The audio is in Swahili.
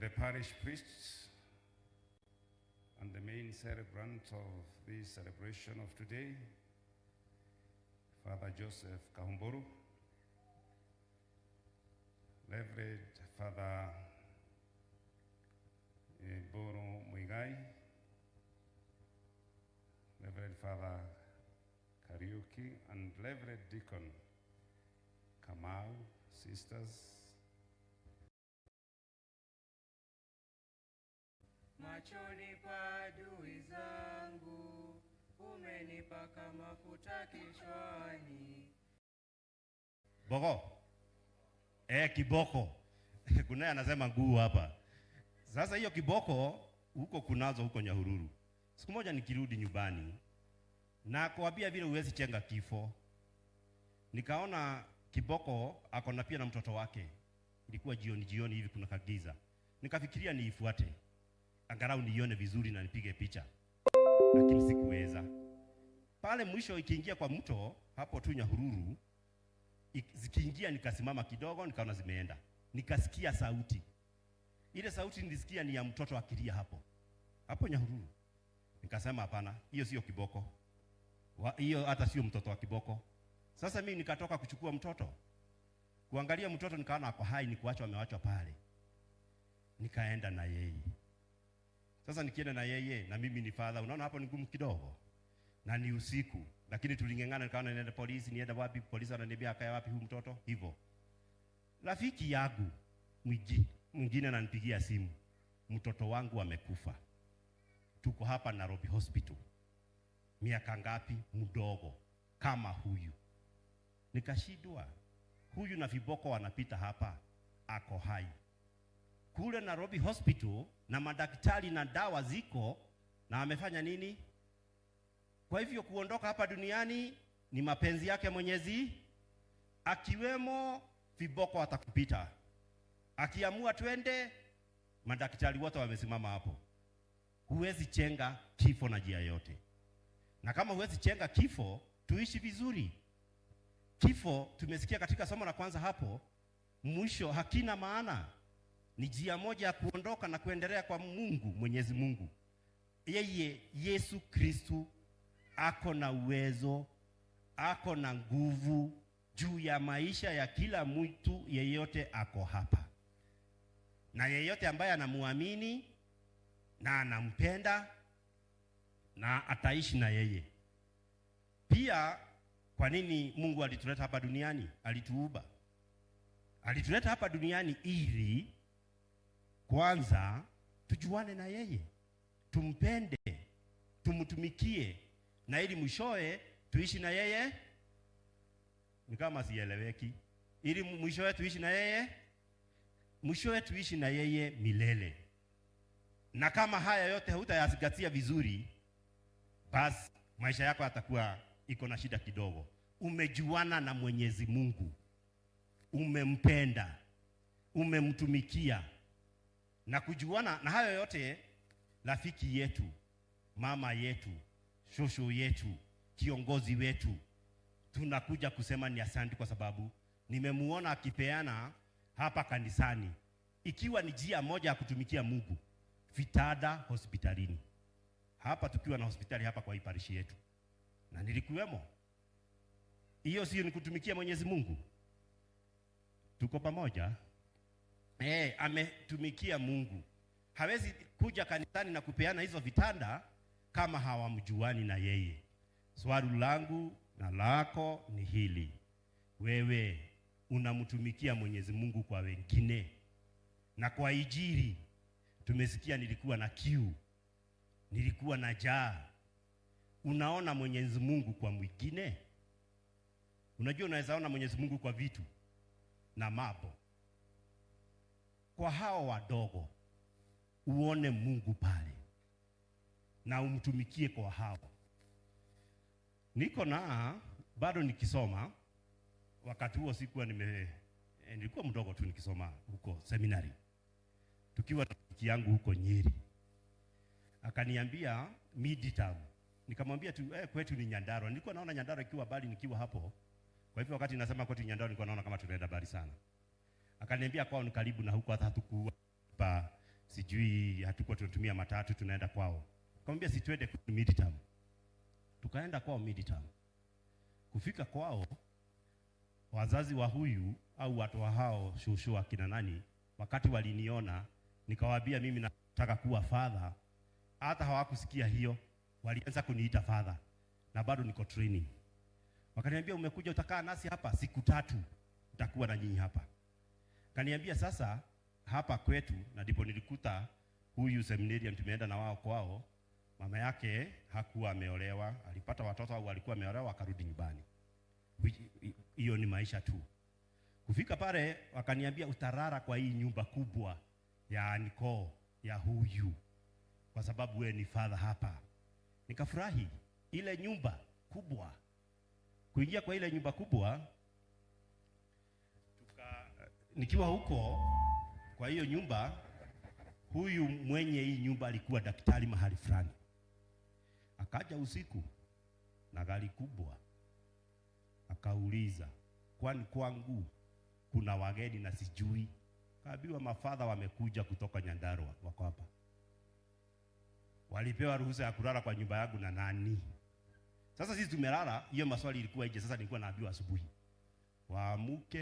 the parish priests and the main celebrant of this celebration of today, Father Joseph Kahumboru, Reverend Father Boro Muigai, Reverend Father Kariuki, and Reverend Deacon Kamau, sisters. Machoni pa adui zangu, umenipaka mafuta kichwani. Boko. Kiboko. Kuna anasema nguu hapa. Sasa hiyo kiboko huko kunazo huko Nyahururu. Siku moja nikirudi nyumbani na kuambia vile uwezi chenga kifo. Nikaona kiboko akona pia na mtoto wake. Ilikuwa jioni hivi kuna kagiza. Nikafikiria niifuate. Angalau nione vizuri na nipige picha. Lakini sikuweza. Pale mwisho ikiingia kwa mto hapo tu Nyahururu, zikiingia nikasimama kidogo, nikaona zimeenda. Nikasikia sauti. Ile sauti nilisikia ni ya mtoto akilia hapo Nyahururu. Nikasema hapana, hiyo sio kiboko. Hiyo hata sio mtoto wa kiboko. Sasa mimi nikatoka kuchukua mtoto. Kuangalia mtoto nikaona ako hai, ni kuachwa amewachwa pale. Nikaenda na yeye. Sasa nikienda na yeye na mimi ni father, unaona hapo ni ngumu kidogo. Na ni usiku, lakini tulingengana nikaona nienda polisi, nienda wapi, polisi ananiambia akaya wapi huyu mtoto, hivyo. Rafiki yangu mwingine ananipigia simu. Mtoto wangu amekufa. Tuko hapa Nairobi Hospital. Miaka ngapi? Mdogo kama huyu. Nikashidwa. Huyu na viboko wanapita hapa, ako hai. Kule Nairobi Hospital na madaktari na dawa ziko, na amefanya nini? Kwa hivyo kuondoka hapa duniani ni mapenzi yake Mwenyezi, akiwemo viboko watakupita. Akiamua twende, madaktari wote wamesimama hapo. Huwezi chenga kifo na njia yote. Na kama huwezi chenga kifo, tuishi vizuri. Kifo tumesikia katika somo la kwanza hapo, mwisho hakina maana. Ni njia moja ya kuondoka na kuendelea kwa Mungu, Mwenyezi Mungu. Yeye Yesu Kristu ako na uwezo, ako na nguvu juu ya maisha ya kila mtu yeyote ako hapa. Na yeyote ambaye anamuamini na anampenda na ataishi na yeye. Pia kwa nini Mungu alituleta hapa duniani? Alituumba. Alituleta hapa duniani ili kwanza tujuane na yeye, tumpende, tumtumikie, na ili mwishowe tuishi na yeye. Ni kama sieleweki. Ili mwishowe tuishi na yeye, mwishowe tuishi na yeye milele. Na kama haya yote hutayazingatia vizuri, basi maisha yako yatakuwa iko na shida kidogo. Umejuana na Mwenyezi Mungu, umempenda, umemtumikia. Na kujuana na hayo yote, rafiki yetu, mama yetu, shosho yetu, kiongozi wetu, tunakuja kusema ni asante kwa sababu nimemuona akipeana hapa kanisani, ikiwa ni njia moja ya kutumikia Mungu, vitanda hospitalini. Hapa tukiwa na hospitali hapa kwa hii parishi yetu. Na nilikuwemo. Hiyo sio ni kutumikia Mwenyezi Mungu? Tuko pamoja? Ametumikia Mungu. Hawezi kuja kanisani na kupeana hizo vitanda kama hawamjuani na yeye. Swali langu na lako ni hili. Wewe unamtumikia Mwenyezi Mungu kwa wengine? Na kwa Injili tumesikia nilikuwa na kiu, nilikuwa na njaa. Unaona Mwenyezi Mungu kwa mwingine? Unajua unaweza ona Mwenyezi Mungu kwa vitu na mambo. Kwa hao wadogo uone Mungu pale na umtumikie kwa hao. Niko na bado nikisoma, wakati huo sikuwa nilikuwa mdogo tu nikisoma huko seminari. Tukiwa na rafiki yangu huko Nyeri. Akaniambia mid-term. Nikamwambia tu kwetu ni Nyandarua. Nilikuwa naona Nyandarua ikiwa bali nikiwa hapo. Kwa hivyo wakati nasema kwetu Nyandarua nilikuwa naona kama tunaenda bali sana. Akaniambia kwao ni karibu na huko, hata hatukuwa sijui hatukuwa tunatumia matatu tunaenda kwao. Akamwambia si twende midterm. Tukaenda kwao midterm. Kufika kwao, wazazi wa huyu au watu wa hao shushu akina nani, wakati waliniona nikawaambia mimi nataka kuwa father, hata hawakusikia hiyo, walianza kuniita father na bado niko training. Wakaniambia umekuja utakaa nasi hapa siku 3, utakuwa na nyinyi hapa. Kaniambia sasa hapa kwetu, na ndipo nilikuta huyu seminarian tumeenda na wao kwao, mama yake hakuwa ameolewa, alipata watoto au alikuwa ameolewa akarudi nyumbani. Hiyo ni maisha tu. Kufika pale wakaniambia utarara kwa hii nyumba kubwa ya aniko ya huyu, kwa sababu wewe ni father hapa. Nikafurahi ile nyumba kubwa. Kuingia kwa ile nyumba kubwa, nikiwa huko kwa hiyo nyumba, huyu mwenye hii nyumba alikuwa daktari mahali fulani. Akaja usiku na gari kubwa, akauliza kwani kwangu kuna wageni na sijui. Kaambiwa mafadha wamekuja kutoka Nyandarua, wako hapa. Walipewa ruhusa ya kulala kwa nyumba yangu na nani? Sasa sisi tumelala, hiyo maswali ilikuwa nje. Sasa nilikuwa naambiwa asubuhi waamuke